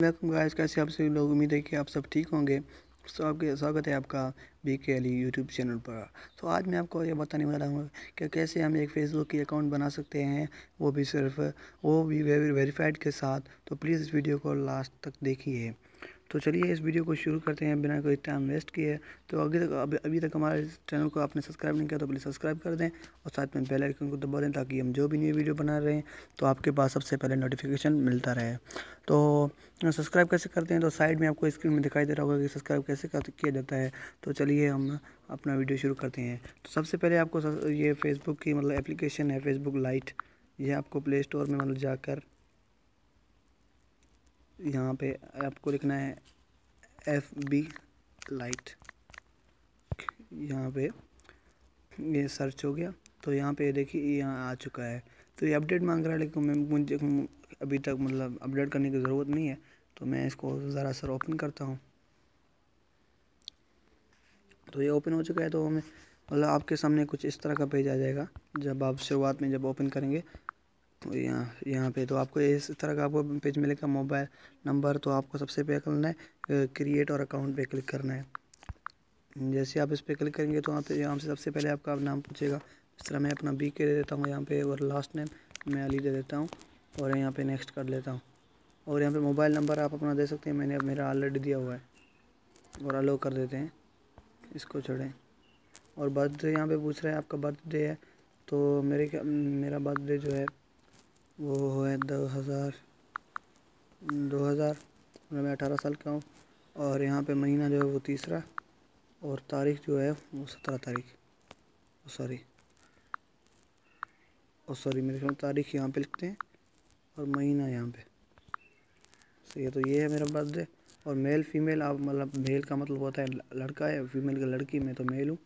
Welcome guys, कैसे आप सभी लोग। उम्मीद है कि आप सब ठीक होंगे। तो आपके स्वागत है आपका BK अली यूट्यूब चैनल पर। तो आज मैं आपको ये बताने वाला हूँ कि कैसे हम एक फेसबुक की अकाउंट बना सकते हैं, वो भी वेरीफाइड के साथ। तो प्लीज़ इस वीडियो को लास्ट तक देखिए। तो चलिए इस वीडियो को शुरू करते हैं बिना कोई टाइम वेस्ट किए। तो अभी तक हमारे चैनल को आपने सब्सक्राइब नहीं किया तो प्लीज़ सब्सक्राइब कर दें और साथ में बेल आइकन को दबा दें, ताकि हम जो भी न्यू वीडियो बना रहे हैं तो आपके पास सबसे पहले नोटिफिकेशन मिलता रहे। तो सब्सक्राइब कैसे करते हैं, तो साइड में आपको स्क्रीन में दिखाई दे रहा होगा कि सब्सक्राइब कैसे किया जाता है। तो चलिए हम अपना वीडियो शुरू करते हैं। तो सबसे पहले आपको ये फेसबुक की एप्लीकेशन है फेसबुक लाइट। ये आपको प्ले स्टोर में जाकर यहाँ पे आपको लिखना है FB लाइट। यहाँ पे ये सर्च हो गया तो यहाँ पे देखिए यहाँ आ चुका है। तो ये अपडेट मांग रहा है, लेकिन मुझे अभी तक अपडेट करने की ज़रूरत नहीं है। तो मैं इसको ज़रा सा ओपन करता हूँ। तो ये ओपन हो चुका है। तो हमें आपके सामने कुछ इस तरह का पेज आ जाएगा। जब आप शुरुआत में जब ओपन करेंगे तो यहाँ पे तो आपको इस तरह का आपको पेज मिलेगा, मोबाइल नंबर। तो आपको सबसे पहले करना है क्रिएट और अकाउंट पे क्लिक करना है। जैसे आप इस पर क्लिक करेंगे तो यहाँ से सबसे पहले आपका नाम पूछेगा। इस तरह मैं अपना BK दे देता हूँ यहाँ पे, और लास्ट नेम मैं अली दे देता हूँ, और यहाँ पे नेक्स्ट कर लेता हूँ। और यहाँ पे मोबाइल नंबर आप अपना दे सकते हैं, मैंने मेरा ऑलरेडी दिया हुआ है, और अलो कर देते हैं, इसको छोड़ें। और बर्थडे यहाँ पे पूछ रहा है, आपका बर्थडे है तो मेरा बर्थडे जो है वो है 2000 मैं 18 साल का हूँ। और यहाँ पे महीना जो है वो 3, और तारीख जो है वो 17 तारीख। सॉरी मेरे ख्याल तारीख यहाँ पे लिखते हैं और महीना यहाँ पे सही है। तो ये है मेरा बर्थडे। और मेल फीमेल आप मेल का मतलब होता है लड़का है, फीमेल का लड़की, मैं तो मेल हूँ।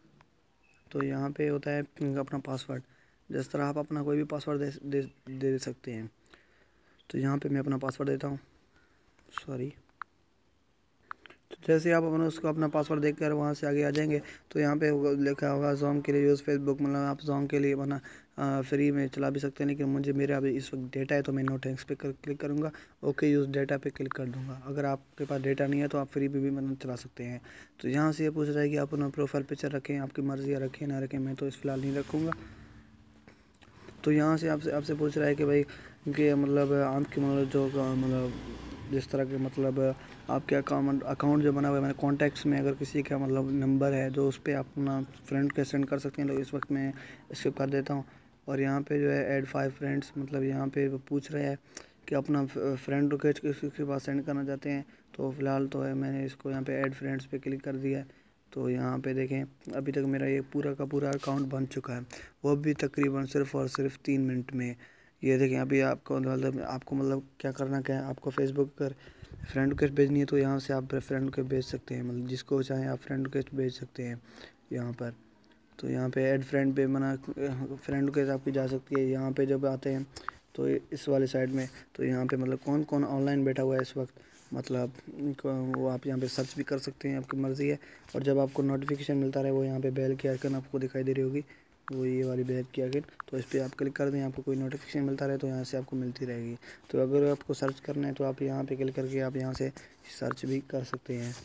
तो यहाँ पे होता है अपना पासवर्ड। जिस तरह आप अपना कोई भी पासवर्ड दे सकते हैं। तो यहाँ पे मैं अपना पासवर्ड देता हूँ। तो जैसे आप उसको अपना पासवर्ड देखकर वहाँ से आगे आ जाएंगे तो यहाँ पे लिखा होगा जोंग के लिए यूज़ फेसबुक। आप जोंग के लिए फ्री में चला भी सकते हैं, लेकिन मेरा अभी इस वक्त डेटा है तो मैं नो टैक्स पे क्लिक करूँगा। ओके यूज़ डेटा पे क्लिक कर दूँगा। अगर आपके पास डेटा नहीं है तो आप फ्री पे भी चला सकते हैं। तो यहाँ से ये पूछ रहा है कि आप अपना प्रोफाइल पिक्चर रखें, आपकी मर्ज़ी है रखें ना रखें। मैं तो इस फिलहाल नहीं रखूँगा। तो यहाँ से आपसे पूछ रहा है कि भाई कि आपकी जो जिस तरह के आपके अकाउंट जो बना हुआ है, मैंने कॉन्टैक्ट्स में अगर किसी का नंबर है जो उस पर आप अपना फ्रेंड के सेंड कर सकते हैं। तो इस वक्त मैं इसको कर देता हूँ। और यहाँ पे जो है ऐड 5 फ्रेंड्स, यहाँ पे पूछ रहे हैं कि अपना फ्रेंड रिक्वेस्ट किसके पास सेंड करना चाहते हैं। तो फ़िलहाल तो है मैंने इसको यहाँ पे ऐड फ्रेंड्स पे क्लिक कर दिया है। तो यहाँ पे देखें अभी तक मेरा ये पूरा का पूरा अकाउंट बन चुका है, वो भी तकरीबन सिर्फ़ और सिर्फ 3 मिनट में। ये देखें अभी आपको क्या करना क्या है, आपको फेसबुक पर फ्रेंड रिक्वेस्ट भेजनी है तो यहाँ से आप फ्रेंड रिक्वेस्ट भेज सकते हैं। जिसको चाहें आप फ्रेंड रिक्वेस्ट भेज सकते हैं यहाँ पर। तो यहाँ पे ऐड फ्रेंड पे फ्रेंड रिक्वेस्ट आपकी जा सकती है। यहाँ पे जब आते हैं तो इस वाले साइड में तो यहाँ पे कौन कौन ऑनलाइन बैठा हुआ है इस वक्त, वो आप यहाँ पे सर्च भी कर सकते हैं, आपकी मर्ज़ी है। और जब आपको नोटिफिकेशन मिलता रहे वो यहाँ पे बेल की आइकन आपको दिखाई दे रही होगी, वो ये वाली बेल की आइकन, तो इस पर आप क्लिक कर दें, आपको कोई नोटिफिकेशन मिलता रहे तो यहाँ से आपको मिलती रहेगी। तो अगर आपको सर्च करना है तो आप यहाँ पे क्लिक करके आप यहाँ से सर्च भी कर सकते हैं।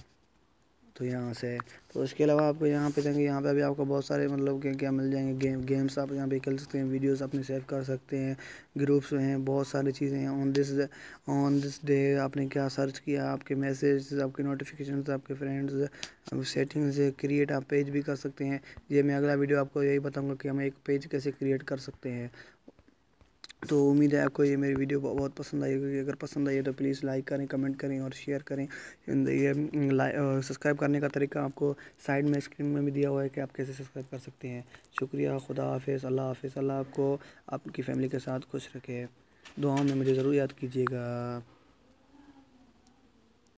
तो यहाँ से तो इसके अलावा आपको यहाँ पे देंगे, यहाँ पे भी आपको बहुत सारे क्या मिल जाएंगे। गेम्स आप यहाँ पे खेल सकते हैं, वीडियोस अपने सेव कर सकते हैं, ग्रुप्स हैं, बहुत सारी चीज़ें हैं। ऑन दिस डे आपने क्या सर्च किया, आपके मैसेज, आपके नोटिफिकेशन, आपके फ्रेंड्स, सेटिंग्स क्रिएट आप पेज भी कर सकते हैं। ये मैं अगला वीडियो आपको यही बताऊँगा कि हम एक पेज कैसे क्रिएट कर सकते हैं। तो उम्मीद है आपको ये मेरी वीडियो बहुत पसंद आई होगी। अगर पसंद आई है तो प्लीज़ लाइक करें, कमेंट करें और शेयर करें। ये सब्सक्राइब करने का तरीका आपको साइड में स्क्रीन में भी दिया हुआ है कि आप कैसे सब्सक्राइब कर सकते हैं। शुक्रिया, खुदा हाफिज़, अल्लाह हाफिज़। अल्लाह आपको आपकी फ़ैमिली के साथ खुश रखे। दुआओं में मुझे ज़रूर याद कीजिएगा।